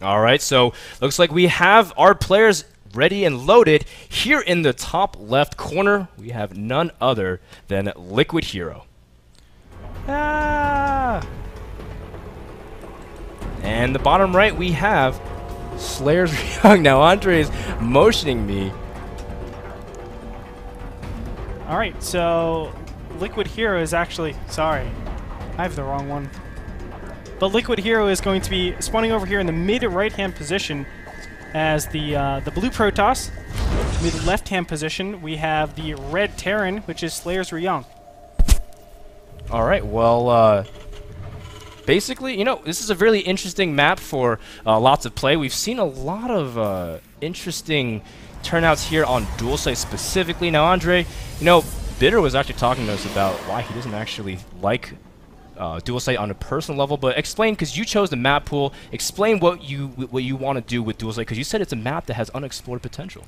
All right, so looks like we have our players ready and loaded. Here in the top left corner, we have none other than Liquid HerO. Ah! And the bottom right, we have Slayer's Ryung. Now, Andre is motioning me. All right, so Liquid HerO is actually... Sorry, I have the wrong one. But Liquid HerO is going to be spawning over here in the mid-right-hand position as the blue Protoss. Mid-left-hand position, we have the red Terran, which is Slayer's Ryung. All right, well, basically, you know, this is a really interesting map for lots of play. We've seen a lot of interesting turnouts here on dual site specifically. Now, Andre, you know, Bitter was actually talking to us about why he doesn't actually like dual site on a personal level, but explain, because you chose the map pool, explain what you want to do with dual site, because you said it's a map that has unexplored potential.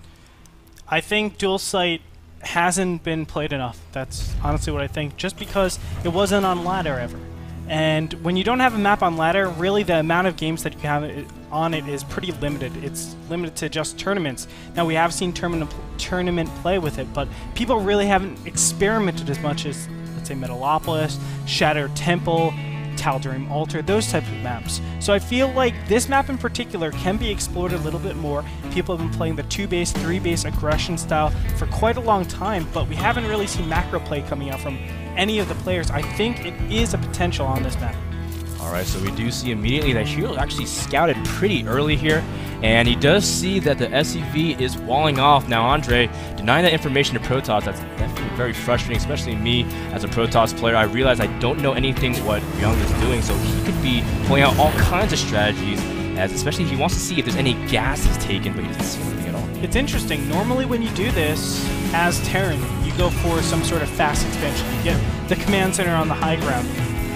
I think dual site hasn't been played enough. That's honestly what I think, just because it wasn't on ladder ever. And when you don't have a map on ladder, really the amount of games that you have on it is pretty limited. It's limited to just tournaments. Now, we have seen tournament play with it, but people really haven't experimented as much as, let's say, Metalopolis, Shattered Temple, Tal'Darim Altar, those types of maps. So I feel like this map in particular can be explored a little bit more. People have been playing the 2-base, 3-base aggression style for quite a long time, but we haven't really seen macro play coming out from any of the players. I think it is a potential on this map. Alright, so we do see immediately that HerO actually scouted pretty early here, and he does see that the SCV is walling off. Now, Andre, denying that information to Protoss, that's definitely very frustrating, especially me as a Protoss player. I realize I don't know anything what Ryung is doing, so he could be pulling out all kinds of strategies, as especially he wants to see if there's any gases taken, but he doesn't see anything at all. It's interesting. Normally when you do this as Terran, you go for some sort of fast expansion. You get the command center on the high ground.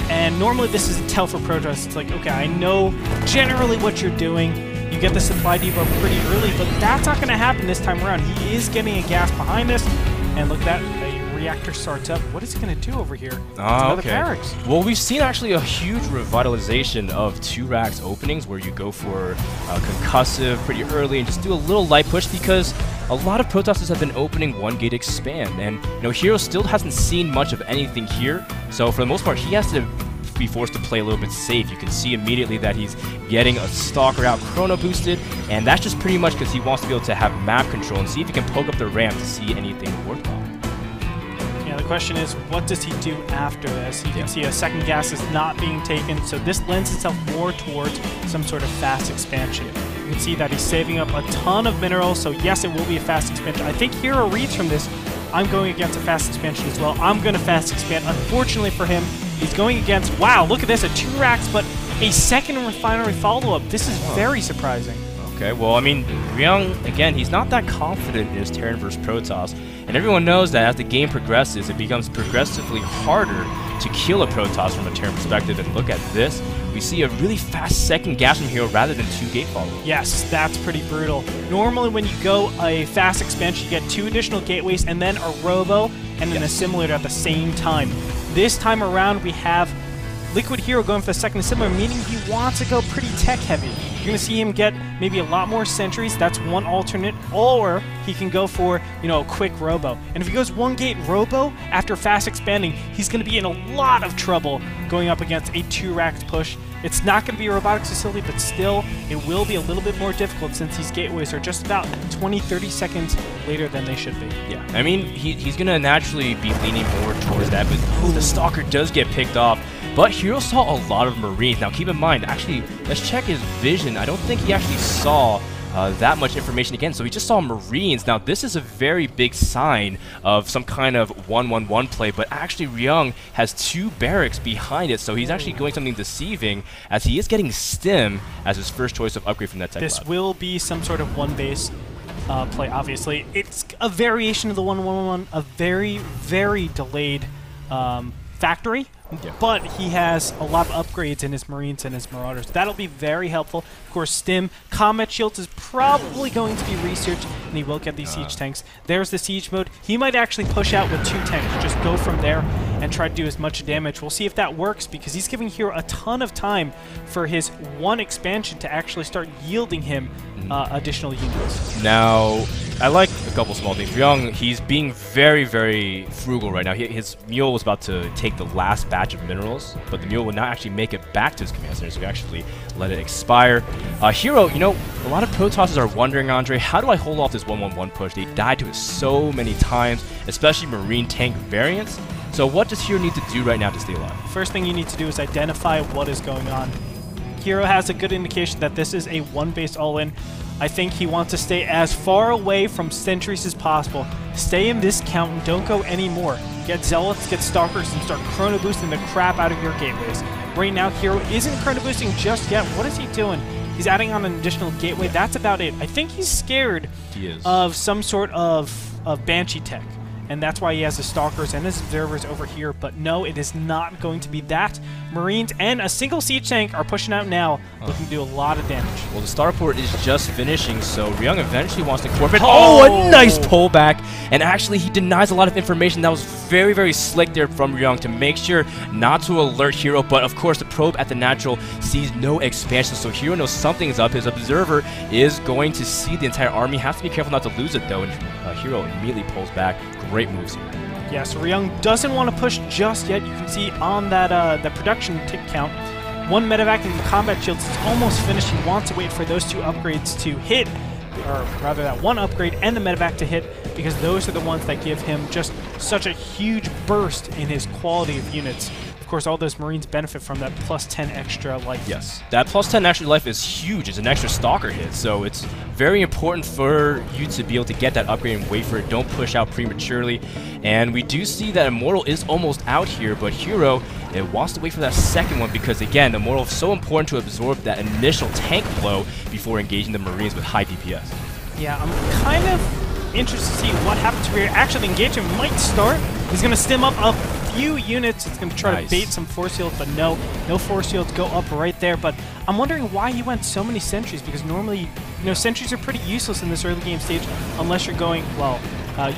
And normally this is a tell for Protoss. It's like, okay, I know generally what you're doing. You get the supply depot pretty early, but that's not going to happen this time around. He is getting a gas behind this. And look, that a reactor starts up. What is he going to do over here? Another barracks. Well, we've seen actually a huge revitalization of 2 racks openings where you go for concussive pretty early and just do a little light push, because a lot of Protosses have been opening 1 gate expand, and you know, HerO still hasn't seen much of anything here, so for the most part he has to be forced to play a little bit safe. You can see immediately that he's getting a Stalker out chrono boosted, and that's just pretty much because he wants to be able to have map control and see if he can poke up the ramp to see anything worthwhile. Yeah, the question is, what does he do after this? You can see a second gas is not being taken, so this lends itself more towards some sort of fast expansion. You can see that he's saving up a ton of minerals, so yes, it will be a fast expansion. I think HerO reads from this, I'm going against a fast expansion as well. I'm going to fast expand. Unfortunately for him, he's going against, wow, look at this, a 2 racks, but a second refinery follow-up. This is very surprising. Okay, well, I mean, Ryung, again, he's not that confident in his Terran versus Protoss, and everyone knows that as the game progresses, it becomes progressively harder to kill a Protoss from a Terran perspective, and look at this. We see a really fast second gas from HerO rather than 2 gate follow-ups. Yes, that's pretty brutal. Normally when you go a fast expansion, you get 2 additional gateways and then a robo and an assimilator at the same time. This time around, we have Liquid HerO going for the second assimilator, meaning he wants to go pretty tech-heavy. You're going to see him get maybe a lot more sentries. That's one alternate. Or he can go for, you know, a quick robo. And if he goes 1 gate robo after fast expanding, he's going to be in a lot of trouble going up against a 2 racks push. It's not going to be a robotics facility, but still, it will be a little bit more difficult since these gateways are just about 20-30 seconds later than they should be. Yeah, I mean, he's going to naturally be leaning more towards that, but the Stalker does get picked off. But HerO saw a lot of Marines. Now, keep in mind, actually, let's check his vision. I don't think he actually saw that much information again, so he just saw Marines. Now, this is a very big sign of some kind of 1-1-1 play, but actually Ryung has 2 barracks behind it, so he's actually going something deceiving, as he is getting Stim as his first choice of upgrade from that tech This lab. will be some sort of 1-base play, obviously. It's a variation of the 1-1-1, a very, very delayed factory, Yeah. but he has a lot of upgrades in his Marines and his Marauders. That'll be very helpful. Of course, Stim, Combat Shields is probably going to be researched, and he will get these siege tanks. There's the siege mode. He might actually push out with 2 tanks, just go from there and try to do as much damage. We'll see if that works, because he's giving HerO a ton of time for his 1 expansion to actually start yielding him additional units. Now, I like a couple small things. Ryung, he's being very, very frugal right now. His mule was about to take the last batch of minerals, but the mule would not actually make it back to his command center, so we actually let it expire. HerO, you know, a lot of Protosses are wondering, Andre, how do I hold off this 1-1-1 push? They died to it so many times, especially Marine tank variants. So what does HerO need to do right now to stay alive? First thing you need to do is identify what is going on. HerO has a good indication that this is a 1-base all-in. I think he wants to stay as far away from sentries as possible. Stay in this count and don't go anymore. Get Zealots, get Stalkers, and start chrono boosting the crap out of your gateways. Right now, HerO isn't chrono boosting just yet. What is he doing? He's adding on an additional gateway. That's about it. I think he's scared of some sort of Banshee tech. And that's why he has the Stalkers and his Observers over here. But no, it is not going to be that. Marines and a single siege tank are pushing out now, looking to do a lot of damage. Well, the starport is just finishing, so Ryung eventually wants to incorporate. Oh, a nice pullback! And actually, he denies a lot of information. That was very, very slick there from Ryung to make sure not to alert HerO. But of course, the probe at the natural sees no expansion, so HerO knows something's up. His observer is going to see the entire army. Has to be careful not to lose it though. And HerO immediately pulls back. Great moves here. Yeah, so Ryung doesn't want to push just yet. You can see on that the production tick count, 1 medevac and combat shields is almost finished. He wants to wait for those 2 upgrades to hit, or rather that 1 upgrade and the medevac to hit, because those are the ones that give him just such a huge burst in his quality of units. Of course, all those Marines benefit from that plus 10 extra life. Yes, that plus 10 extra life is huge. It's an extra Stalker hit, so it's very important for you to be able to get that upgrade and wait for it. Don't push out prematurely. And we do see that Immortal is almost out here, but HerO, it wants to wait for that second one because, again, the Immortal is so important to absorb that initial tank blow before engaging the Marines with high DPS. Yeah, I'm kind of interested to see what happens here. Actually, the engagement might start. He's going to stim up a few units. It's going to try to bait some force shields, but no force shields go up right there. But I'm wondering why he went so many sentries, because normally, you know, sentries are pretty useless in this early game stage unless you're going, well,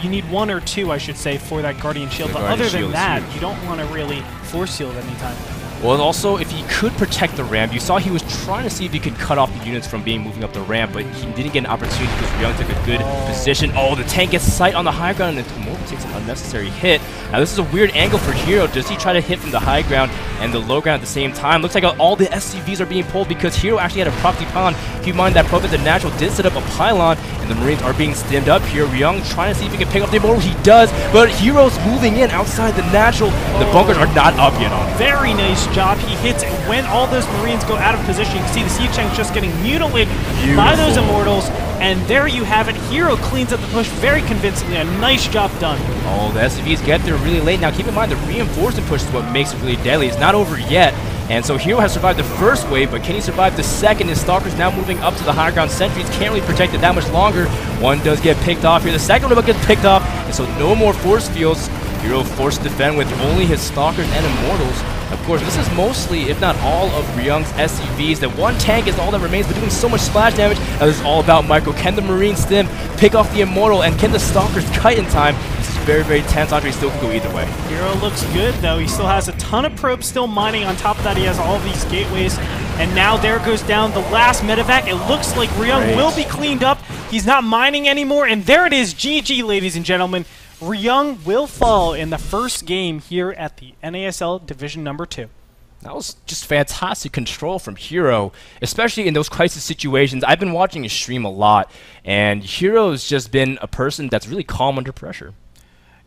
you need 1 or 2, I should say, for that Guardian Shield. But other than that, you don't want to really force shield anytime. Well, and also, if he could protect the ramp, you saw he was trying to see if he could cut off the units from moving up the ramp, but he didn't get an opportunity because Ryung took a good position. Oh, the tank gets sight on the high ground, and Immortal takes an unnecessary hit. Now, this is a weird angle for HerO. Does he try to hit from the high ground and the low ground at the same time? Looks like all the SCVs are being pulled because HerO actually had a proxy pylon. Keep in mind that Probe at the natural did set up a pylon, and the Marines are being stimmed up here. Ryung trying to see if he can pick up the Immortal. He does, but HerO's moving in outside the natural. The bunkers are not up yet on him. Very nice job. He hits it when all those Marines go out of position. You can see the siege tanks just getting mutilated by those Immortals. And there you have it. HerO cleans up the push very convincingly. A nice job done. Oh, the SCVs get there really late. Now, keep in mind, the reinforcement push is what makes it really deadly. It's not over yet. And so HerO has survived the first wave, but can he survive the second? His Stalkers now moving up to the higher ground. Sentries can't really protect it that much longer. One does get picked off here. The second one gets picked off, and so no more force fields. HerO forced to defend with only his Stalkers and Immortals. Of course, this is mostly, if not all, of Ryung's SCVs. That 1 tank is all that remains, but doing so much splash damage. Now, this is all about Micro. Can the Marine stim, pick off the Immortal, and can the Stalkers kite in time? This is very, very tense. Andre still can go either way. HerO looks good, though. He still has a ton of probes still mining. On top of that, he has all of these gateways. And now there goes down the last medevac. It looks like Ryung will be cleaned up. He's not mining anymore, and there it is. GG, ladies and gentlemen. Ryung will fall in the first game here at the NASL Division number 2. That was just fantastic control from HerO, especially in those crisis situations. I've been watching his stream a lot, and HerO's just been a person that's really calm under pressure.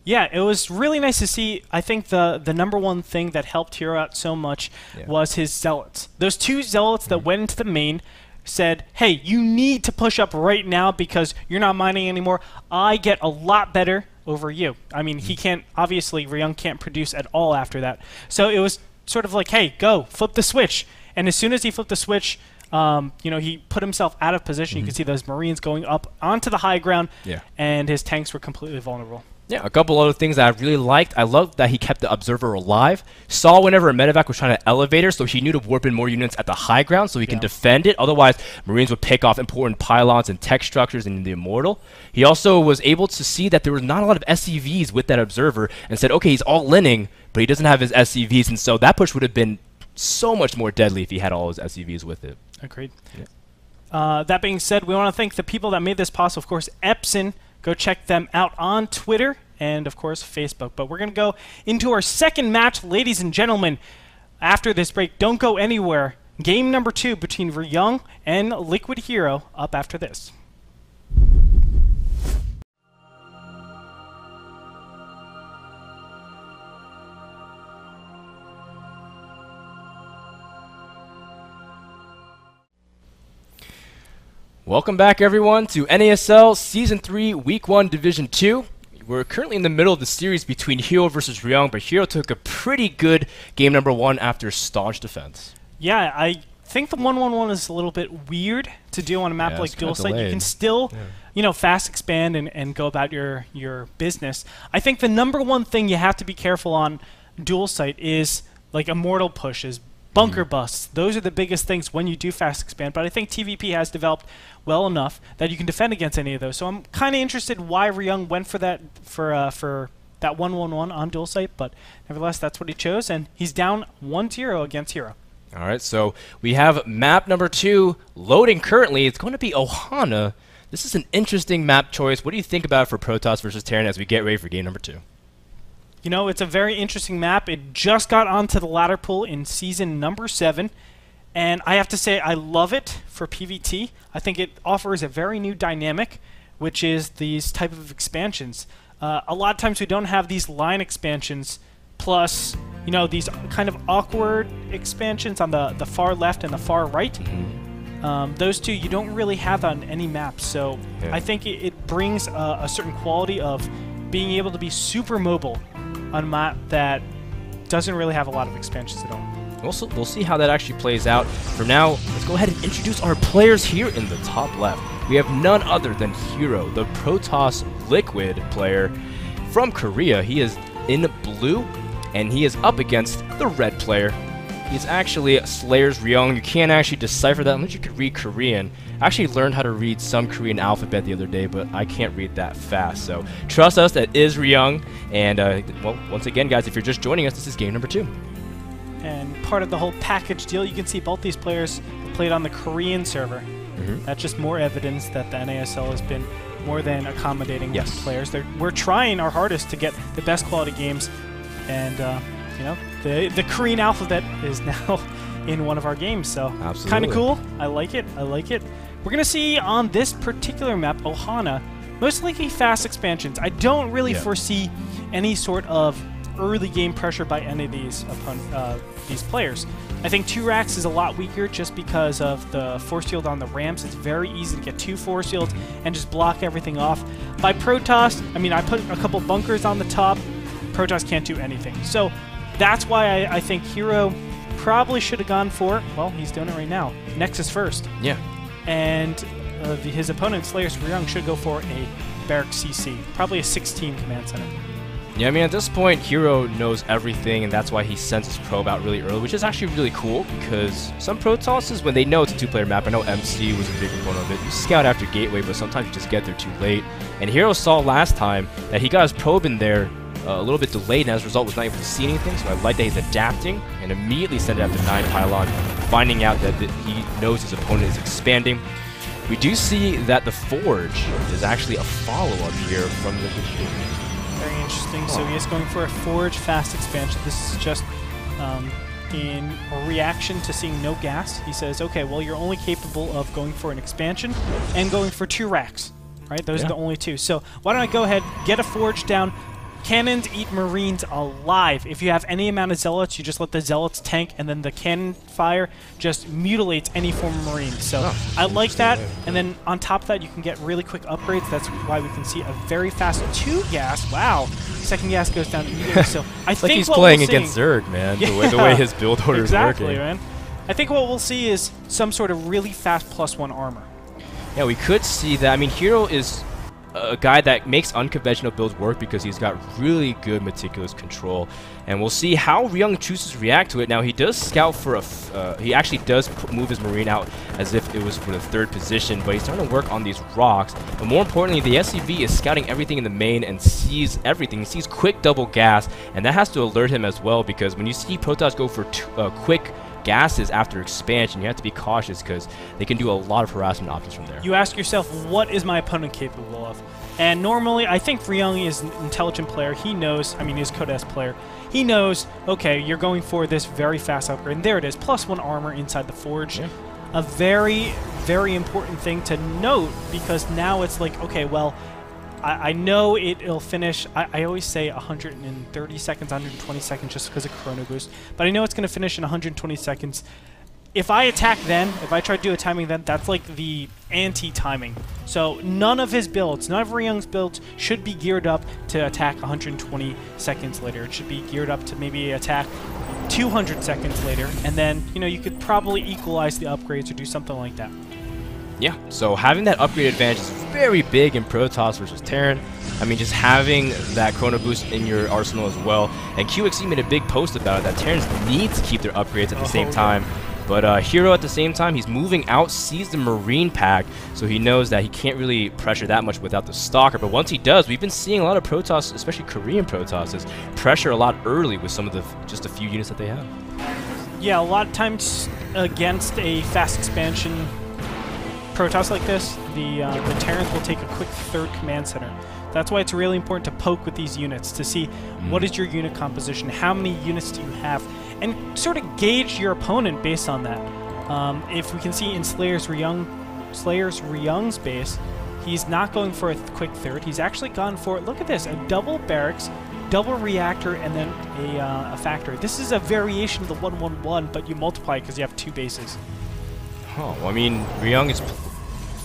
Yeah, it was really nice to see. I think the number one thing that helped HerO out so much was his Zealots. Those 2 Zealots that went into the main said, hey, you need to push up right now because you're not mining anymore. I get a lot better over you. I mean, he can't, obviously, Ryung can't produce at all after that. So it was sort of like, hey, go, flip the switch. And as soon as he flipped the switch, you know, he put himself out of position. You can see those Marines going up onto the high ground, and his tanks were completely vulnerable. Yeah, a couple other things that I really liked. I loved that he kept the Observer alive. Saw whenever a medevac was trying to elevate her, so he knew to warp in more units at the high ground so he can defend it. Otherwise, Marines would pick off important pylons and tech structures in the Immortal. He also was able to see that there was not a lot of SCVs with that Observer and said, okay, he's all-inning, but he doesn't have his SCVs, and so that push would have been so much more deadly if he had all his SCVs with it. Agreed. Yeah. That being said, we want to thank the people that made this possible. Of course, Epson. Go check them out on Twitter and, of course, Facebook. But we're going to go into our second match, ladies and gentlemen. After this break, don't go anywhere. Game number 2 between Ryung and Liquid HerO up after this. Welcome back, everyone, to NASL Season 3, Week 1, Division 2. We're currently in the middle of the series between HerO versus Ryung, but HerO took a pretty good game number 1 after staunch defense. Yeah, I think the 1-1-1 is a little bit weird to do on a map like Dual Site. You can still, fast expand and go about your business. I think the number one thing you have to be careful on Dual Site is like Immortal pushes, bunker busts. Those are the biggest things when you do fast expand, but I think TVP has developed well enough that you can defend against any of those. So I'm kind of interested why Ryung went for that for that 1-1-1 on Dual Site, but nevertheless, that's what he chose, and he's down 1-0 against HerO. All right, so we have map number 2 loading currently. It's going to be Ohana. This is an interesting map choice. What do you think about it for Protoss versus Terran as we get ready for game number 2? You know, it's a very interesting map. It just got onto the ladder pool in season number 7, and I have to say I love it for PvT. I think it offers a very new dynamic, which is these type of expansions. A lot of times we don't have these line expansions, plus, you know, these kind of awkward expansions on the far left and the far right. Those two you don't really have on any map, so I think it brings a certain quality of being able to be super mobile on a map that doesn't really have a lot of expansions at all. We'll see how that actually plays out. For now, let's go ahead and introduce our players here in the top left. We have none other than HerO, the Protoss Liquid player from Korea. He is in blue, and he is up against the red player. He's actually Slayer's Ryung. You can't actually decipher that unless you could read Korean. I actually learned how to read some Korean alphabet the other day, but I can't read that fast. So trust us, that is Ryung. And, well, once again, guys, if you're just joining us, this is game number 2. And part of the whole package deal, you can see both these players played on the Korean server. That's just more evidence that the NASL has been more than accommodating players. We're trying our hardest to get the best quality games, and you know, the Korean alphabet is now in one of our games, so kind of cool. I like it. I like it. We're gonna see on this particular map, Ohana, most likely fast expansions. I don't really foresee any sort of early game pressure by any of these players. I think 2 racks is a lot weaker just because of the force field on the ramps. It's very easy to get 2 force fields and just block everything off. By Protoss, I mean, I put a couple bunkers on the top. Protoss can't do anything. So that's why I think HerO probably should have gone for, well, he's doing it right now, Nexus first. Yeah. And his opponent, Slayer's Ryung, should go for a Barracks CC, probably a 16 command center. Yeah, I mean, at this point, HerO knows everything, and that's why he sends his probe out really early, which is actually really cool, because some Protosses, when they know it's a 2-player map, I know MC was a big component of it, you scout after Gateway, but sometimes you just get there too late. And HerO saw last time that he got his probe in there a little bit delayed, and as a result was not able to see anything, so I like that he's adapting, and immediately sent it after 9 pylon, finding out that he knows his opponent is expanding. We do see that the Forge is actually a follow-up here from the Very interesting. So he is going for a Forge fast expansion. This is just in a reaction to seeing no gas. He says, okay, well, you're only capable of going for an expansion and going for 2 racks, right? Those are the only 2. So why don't I go ahead, get a Forge down. Cannons eat Marines alive. If you have any amount of Zealots, you just let the Zealots tank, and then the cannon fire just mutilates any form of Marine. So I like that. And then on top of that, you can get really quick upgrades. That's why we can see a very fast 2 gas. Wow. Second gas goes down immediately. So I think he's playing against Zerg, man. The way his build order is working. Man. I think what we'll see is some sort of really fast +1 armor. Yeah, we could see that. I mean, HerO is a guy that makes unconventional builds work because he's got really good meticulous control, and we'll see how Ryung chooses to react to it. Now, he does scout for he actually does move his Marine out as if it was for the 3rd position, but he's starting to work on these rocks. But more importantly, the SCV is scouting everything in the main and sees everything. He sees quick double gas, and that has to alert him as well, because when you see Protoss go for quick gases after expansion, you have to be cautious because they can do a lot of harassment options from there. You ask yourself, what is my opponent capable of? And normally, I think Ryung is an intelligent player. He knows, I mean, he's a Code S player. He knows, okay, you're going for this very fast upgrade. And there it is, +1 armor inside the forge. Yeah. A very, very important thing to note, because now it's like, okay, well, I know it'll finish, I always say 130 seconds, 120 seconds just because of Chrono Boost, but I know it's going to finish in 120 seconds. If I attack then, if I try to do a timing then, that's like the anti-timing. So none of his builds, none of Ryung's builds should be geared up to attack 120 seconds later. It should be geared up to maybe attack 200 seconds later, and then, you know, you could probably equalize the upgrades or do something like that. Yeah, so having that upgrade advantage is very big in Protoss versus Terran. I mean, just having that Chrono Boost in your arsenal as well. And QXE made a big post about it, that Terrans need to keep their upgrades at the same time. But HerO at the same time, he's moving out, sees the Marine pack, so he knows that he can't really pressure that much without the Stalker. But once he does, we've been seeing a lot of Protoss, especially Korean Protosses, pressure a lot early with some of the just a few units that they have. Yeah, a lot of times against a fast expansion Protoss like this, the Terrans will take a quick 3rd command center. That's why it's really important to poke with these units to see what is your unit composition, how many units do you have, and sort of gauge your opponent based on that. If we can see in Slayer's Ryung's base, he's not going for a quick 3rd. He's actually gone for, look at this, a double barracks, double reactor, and then a factory. This is a variation of the 1-1-1, but you multiply it because you have 2 bases. Oh, well, I mean, Ryung is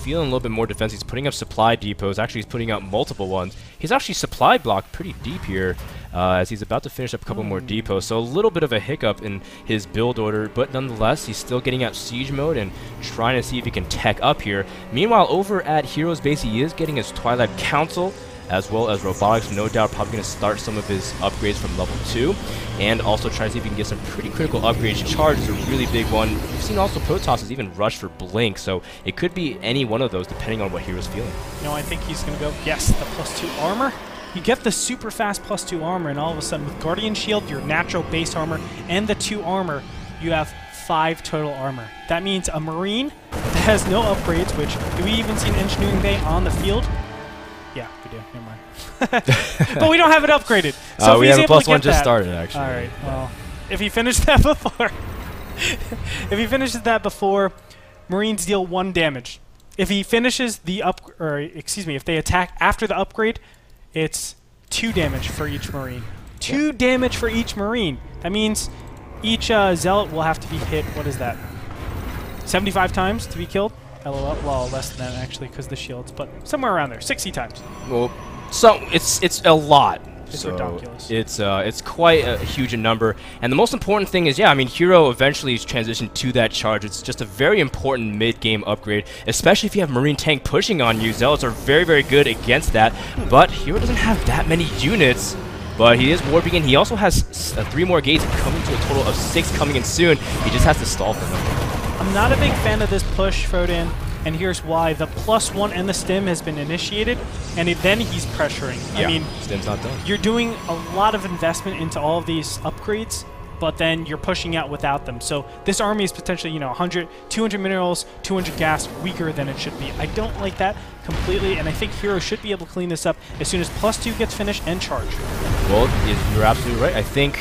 feeling a little bit more defense. He's putting up supply depots. Actually, he's putting up multiple ones. He's actually supply blocked pretty deep here as he's about to finish up a couple more depots. So a little bit of a hiccup in his build order, but nonetheless, he's still getting out siege mode and trying to see if he can tech up here. Meanwhile, over at HerO's base, he is getting his Twilight Council, as well as robotics. No doubt probably going to start some of his upgrades from level 2, and also try to see if he can get some pretty critical upgrades. Charge is a really big one. We've seen also Protosses even rush for Blink, so it could be any one of those depending on what HerO's feeling. No, I think he's going to go, yes, the +2 armor. You get the super fast +2 armor, and all of a sudden with Guardian Shield, your natural base armor, and the 2 armor, you have 5 total armor. That means a Marine that has no upgrades, which, do we even see an Engineering Bay on the field? Yeah, we do. Never mind. But we don't have it upgraded. So we have a +1 just started, actually. All right. Well, if he finished that before, if he finishes that before, Marines deal 1 damage. If he finishes the if they attack after the upgrade, it's 2 damage for each Marine. 2 damage for each Marine. That means each Zealot will have to be hit. What is that? 75 times to be killed. LOL. Well, less than that actually, because the shields, but somewhere around there, 60 times. Well, so it's a lot. It's so ridiculous. It's quite a huge number, and the most important thing is, yeah, I mean, HerO eventually is transitioned to that charge. It's just a very important mid-game upgrade, especially if you have Marine tank pushing on you. Zealots are very, very good against that, but HerO doesn't have that many units. But he is warping in. He also has 3 more gates coming to a total of 6 coming in soon. He just has to stall for them. I'm not a big fan of this push, Foden, and here's why. The +1 and the stim has been initiated, and then he's pressuring. Yeah, I mean, stim's not done. You're doing a lot of investment into all of these upgrades, but then you're pushing out without them. So this army is potentially, you know, 100, 200 minerals, 200 gas, weaker than it should be. I don't like that completely, and I think HerO should be able to clean this up as soon as +2 gets finished and charge. Well, you're absolutely right. I think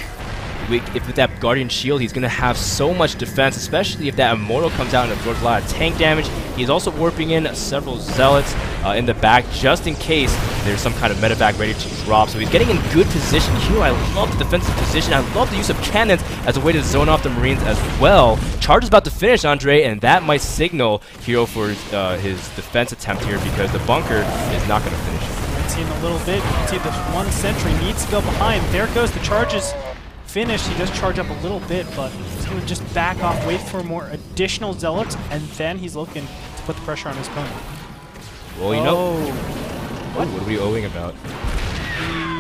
if with that Guardian Shield, he's going to have so much defense, especially if that Immortal comes out and absorbs a lot of tank damage. He's also warping in several Zealots in the back, just in case there's some kind of medevac ready to drop. So he's getting in good position here. I love the defensive position. I love the use of cannons as a way to zone off the Marines as well. Charge is about to finish, Andre, and that might signal HerO for his defense attempt here, because the bunker is not going to finish it. Let's see in a little bit. You can see this 1 sentry needs to go behind. There goes the charges. Finished. He does charge up a little bit, but he's going to just back off, wait for more additional Zealots, and then he's looking to put the pressure on his opponent. Well, you know. What are we owing about?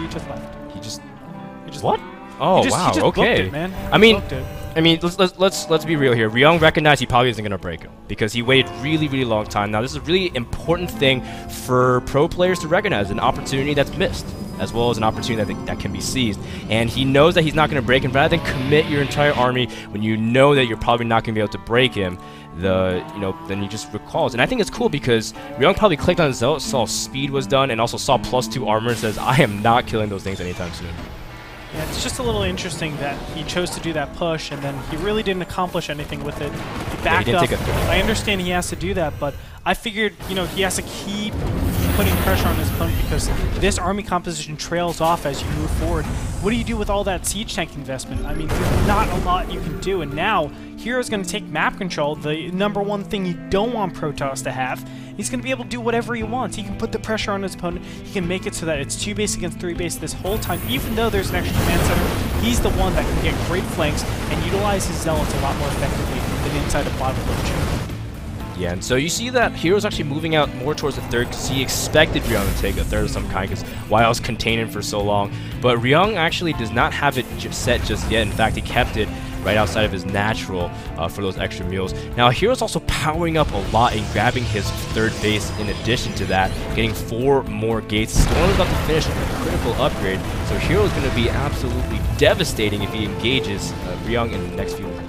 He just left. He just What? Oh he wow, just okay. It, man. I mean, let's be real here. Ryung recognized he probably isn't gonna break him because he waited really long time. Now this is a really important thing for pro players to recognize, an opportunity that's missed, as well as an opportunity that can be seized. And he knows that he's not gonna break him. Rather than commit your entire army when you know that you're probably not gonna be able to break him, then he just recalls. And I think it's cool because Ryung probably clicked on his Zealot, saw speed was done, and also saw +2 armor and says, I am not killing those things anytime soon. Yeah, it's just a little interesting that he chose to do that push, and then he really didn't accomplish anything with it. He backed up. I understand he has to do that, but I figured, he has to keep putting pressure on his opponent because this army composition trails off as you move forward. What do you do with all that siege tank investment? I mean, there's not a lot you can do, and now HerO's going to take map control, the #1 thing you don't want Protoss to have. He's going to be able to do whatever he wants. He can put the pressure on his opponent. He can make it so that it's 2 base against 3 base this whole time. Even though there's an extra command center, he's the one that can get great flanks and utilize his Zealots a lot more effectively than inside a bottom village. Yeah, and so you see that HerO's actually moving out more towards the third because he expected Ryung to take a third of some kind because why else contain him for so long. But Ryung actually does not have it set just yet. In fact, he kept it right outside of his natural for those extra mules. Now, HerO's also powering up a lot and grabbing his third base in addition to that, getting 4 more gates. Storm is about to finish a critical upgrade, so HerO's going to be absolutely devastating if he engages Ryung in the next few minutes.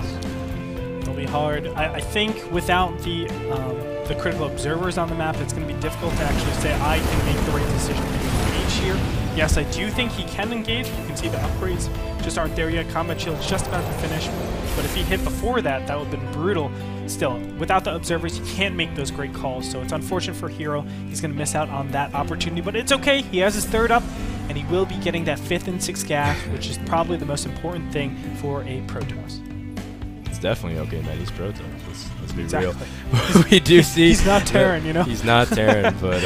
It'll be hard. I think without the critical observers on the map, it's going to be difficult to actually say I can make the right decision to engage here. Yes, I do think he can engage. You can see the upgrades just aren't there yet. Combat Shield's just about to finish. But if he hit before that, that would have been brutal. Still, without the observers, he can't make those great calls. So it's unfortunate for HerO. He's going to miss out on that opportunity. But it's okay. He has his third up, and he will be getting that 5th and 6th gas, which is probably the most important thing for a Protoss. It's definitely okay that he's Protoss. Let's be real. We do see he's not Terran, He's not Terran, but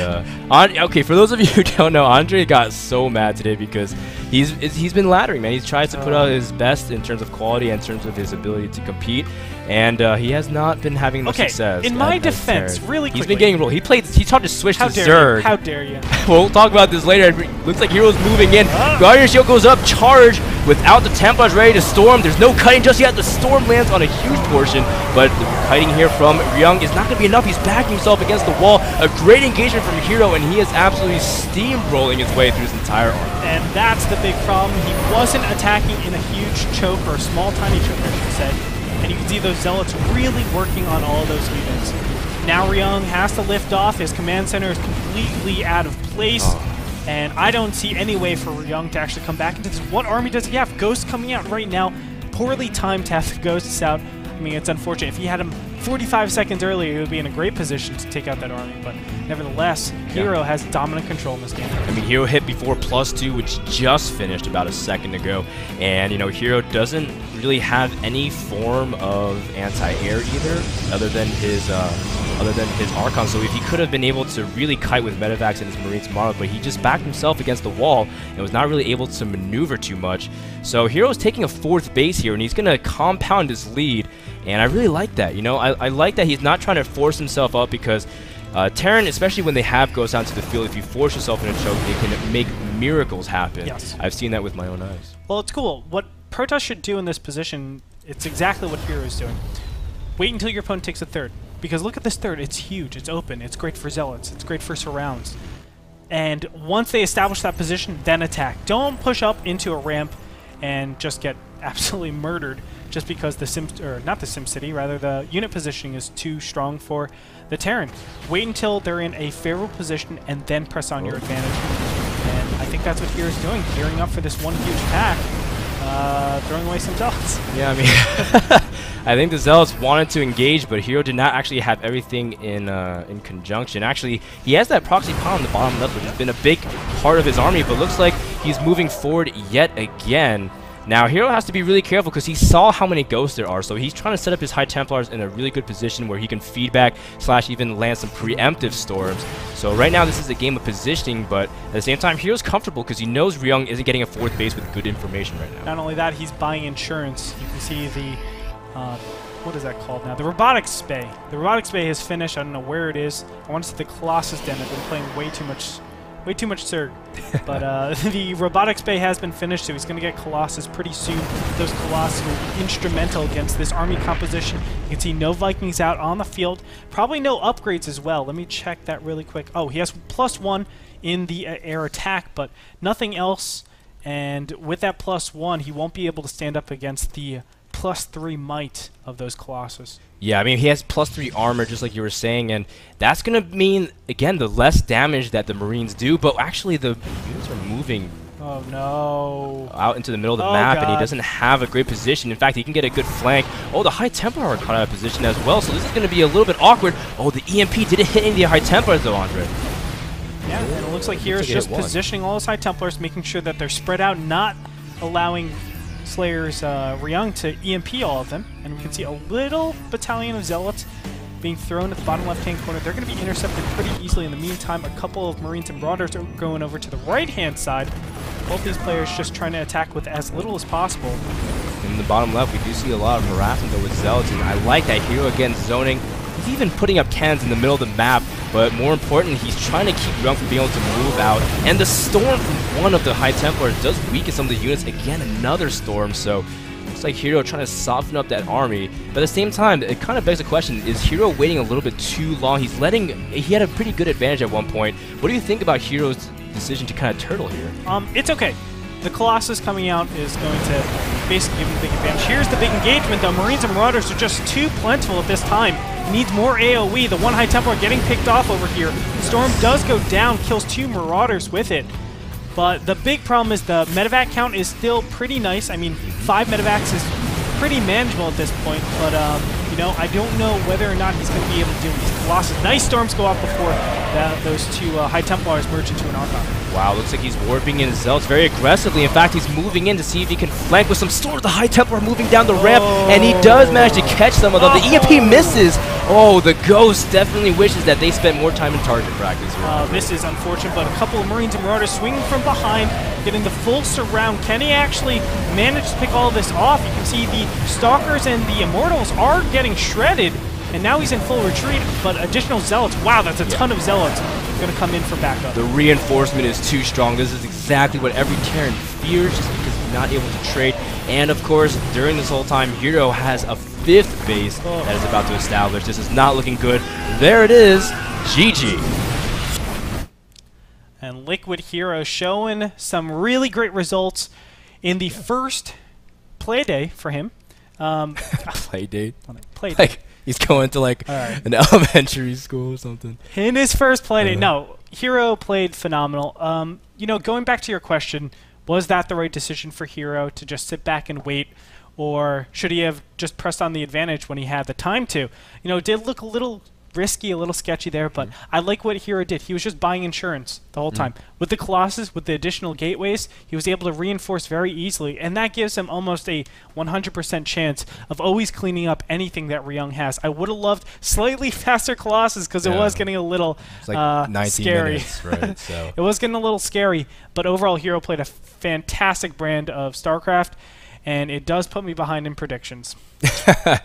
okay. For those of you who don't know, Andre got so mad today because he's been laddering, man. He's tried to put out his best in terms of quality and in terms of his ability to compete, and he has not been having much success. In my defense, really quickly, he's been getting rolled. He tried to switch to Zerg. How dare you? We'll talk about this later. Looks like HerO's moving in. Guardian Shield goes up, charge without the Templars ready to storm. There's no cutting just yet. The storm lands on a huge portion, but the kiting here from Ryung is not going to be enough. He's backing himself against the wall. A great engagement from HerO, and he is absolutely steamrolling his way through his entire army. And that's the big problem. He wasn't attacking in a huge choke, or a small, tiny choke, I should say. And you can see those Zealots really working on all those units. Now Ryung has to lift off. His command center is completely out of place. And I don't see any way for Ryung to actually come back into this. What army does he have? Ghosts coming out right now. Poorly timed to have the Ghosts out. I mean, it's unfortunate. If he had him 45 seconds earlier, he would be in a great position to take out that army. But nevertheless, HerO has dominant control in this game. I mean, HerO hit before +2, which just finished about a second ago. And, HerO doesn't really have any form of anti-air either, other than his Archon. So if he could have been able to really kite with Medivacs and his Marines tomorrow, but he just backed himself against the wall and was not really able to maneuver too much. So HerO's taking a 4th base here, and he's going to compound his lead. And I really like that. I like that he's not trying to force himself up because Terran, especially when they have Ghosts out to the field, if you force yourself in a choke, it can make miracles happen. Yes. I've seen that with my own eyes. Well, it's cool. What Protoss should do in this position, it's exactly what HerO is doing. Wait until your opponent takes a third. Because look at this third. It's huge. It's open. It's great for Zealots. It's great for surrounds. And once they establish that position, then attack. Don't push up into a ramp and just get absolutely murdered just because the the unit positioning is too strong for the Terran. Wait until they're in a favorable position and then press on your advantage. And I think that's what HerO's doing, gearing up for this one huge attack, throwing away some Zealots. Yeah, I mean, I think the Zealots wanted to engage, but HerO did not actually have everything in conjunction. Actually, he has that proxy pile on the bottom left, which has been a big part of his army, but looks like he's moving forward yet again. Now, HerO has to be really careful because he saw how many Ghosts there are, so he's trying to set up his High Templars in a really good position where he can feedback / even land some preemptive storms. So right now, this is a game of positioning, but at the same time, HerO's comfortable because he knows Ryung isn't getting a 4th base with good information right now. Not only that, he's buying insurance. You can see the, what is that called now? The Robotics Bay. The Robotics Bay has finished. I don't know where it is. I want to say the Colossus Den. I've been playing way too much Way too much Zerg. But the robotics bay has been finished, so he's going to get Colossus pretty soon. Those Colossus will be instrumental against this army composition. You can see no Vikings out on the field. Probably no upgrades as well. Let me check that really quick. Oh, he has +1 in the air attack, but nothing else. And with that +1, he won't be able to stand up against the +3 might of those Colossus. Yeah, I mean, he has +3 armor, just like you were saying, and that's going to mean, again, the less damage that the Marines do, but actually the units are moving Oh, no. out into the middle of the map, God. and he doesn't have a great position. In fact, he can get a good flank. Oh, the High Templar are caught out of position as well, so this is going to be a little bit awkward. Oh, the EMP didn't hit any of the High Templars, though, Andre. Yeah, and it looks like here's just positioning all his High Templars, making sure that they're spread out, not allowing Slayer's Ryung to EMP all of them. And we can see a little battalion of Zealots being thrown at the bottom left-hand corner. They're going to be intercepted pretty easily. In the meantime, a couple of Marines and Marauders are going over to the right-hand side. Both these players just trying to attack with as little as possible. In the bottom left, we do see a lot of harassment, though, with Zealots, and I like that HerO again zoning. He's even putting up cannons in the middle of the map, but more important, he's trying to keep Ryung from being able to move out. And the storm from one of the High Templars does weaken some of the units. Again, another storm, so looks like HerO trying to soften up that army. But at the same time, it kind of begs the question, is HerO waiting a little bit too long? He had a pretty good advantage at one point. What do you think about HerO's decision to kind of turtle here? It's okay. The Colossus coming out is going to basically give him a big advantage. Here's the big engagement, though. Marines and Marauders are just too plentiful at this time. He needs more AoE. The one High Templar getting picked off over here. Storm does go down, kills 2 Marauders with it. But the big problem is the medevac count is still pretty nice. I mean, 5 medevacs is pretty manageable at this point, but you know, I don't know whether or not he's going to be able to do these Colossus. Nice storms go off before those 2 High Templars merge into an Archon. Wow, looks like he's warping in Zealots very aggressively. In fact, he's moving in to see if he can flank with some storms. The High Templar moving down the ramp, and he does manage to catch some of them. The EMP misses. Oh, the Ghost definitely wishes that they spent more time in target practice here. This is unfortunate, but a couple of Marines and Marauders swinging from behind, getting the full surround. Can he actually manage to pick all of this off? You can see the Stalkers and the Immortals are getting shredded, and now he's in full retreat, but additional Zealots. Wow, that's a ton of Zealots going to come in for backup. The reinforcement is too strong. This is exactly what every Terran fears, just because he's not able to trade. And of course, during this whole time, HerO has a 5th base that is about to establish. This is not looking good. There it is. GG. And Liquid HerO showing some really great results in the first play day for him. Play date? Play day. Like, he's going to like an elementary school or something. In his first play day, no, HerO played phenomenal. You know, going back to your question, was that the right decision for HerO to just sit back and wait, or should he have just pressed on the advantage when he had the time to? You know, it did look a little risky, a little sketchy there, but I like what HerO did. He was just buying insurance the whole time. With the Colossus, with the additional gateways, he was able to reinforce very easily, and that gives him almost a 100% chance of always cleaning up anything that Ryung has. I would have loved slightly faster Colossus because it was getting a little like 19 scary. Minutes, right? So. It was getting a little scary, but overall, HerO played a fantastic brand of StarCraft, and it does put me behind in predictions. Yeah,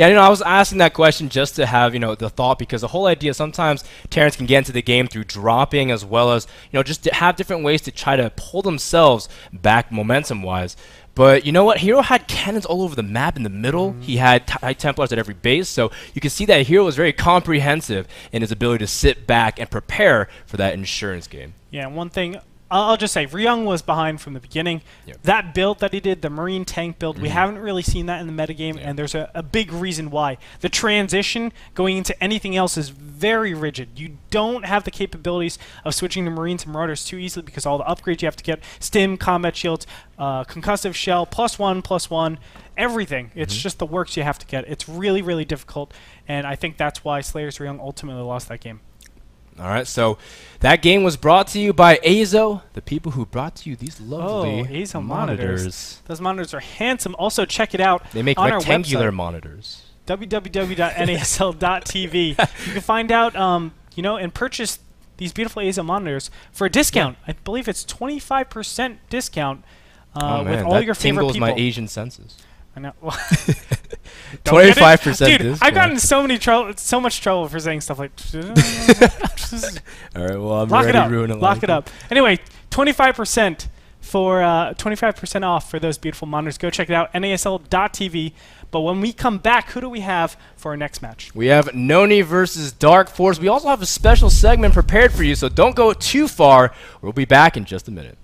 you know, I was asking that question just to have, you know, the thought, because the whole idea, sometimes Terrans can get into the game through dropping, as well as, you know, just to have different ways to try to pull themselves back momentum-wise. But you know what? HerO had cannons all over the map in the middle. He had High Templars at every base, so you can see that HerO was very comprehensive in his ability to sit back and prepare for that insurance game. Yeah, and one thing I'll just say, Ryung was behind from the beginning. That build that he did, the Marine tank build, we haven't really seen that in the metagame, and there's a big reason why. The transition going into anything else is very rigid. You don't have the capabilities of switching to Marines and Marauders too easily because all the upgrades you have to get, stim, combat shields, concussive shell, +1/+1, everything. It's just the works you have to get. It's really, really difficult, and I think that's why Slayers Ryung ultimately lost that game. All right, so that game was brought to you by Azo, the people who brought to you these lovely Azo monitors. Those monitors are handsome. Also, check it out. They make on rectangular our website, monitors. www.nasl.tv. You can find out, you know, and purchase these beautiful Azo monitors for a discount. I believe it's 25% discount with all your favorite people. Tingles my Asian senses. I know. 25% Dude, discount. I've gotten so much trouble for saying stuff like. All right, well, I'm Lock ready it up. to ruin it. Lock it up. Anyway, 25% for 25% off for those beautiful monitors. Go check it out, NASL.tv. But when we come back, who do we have for our next match? We have Noni versus Dark Force. We also have a special segment prepared for you, so don't go too far. We'll be back in just a minute.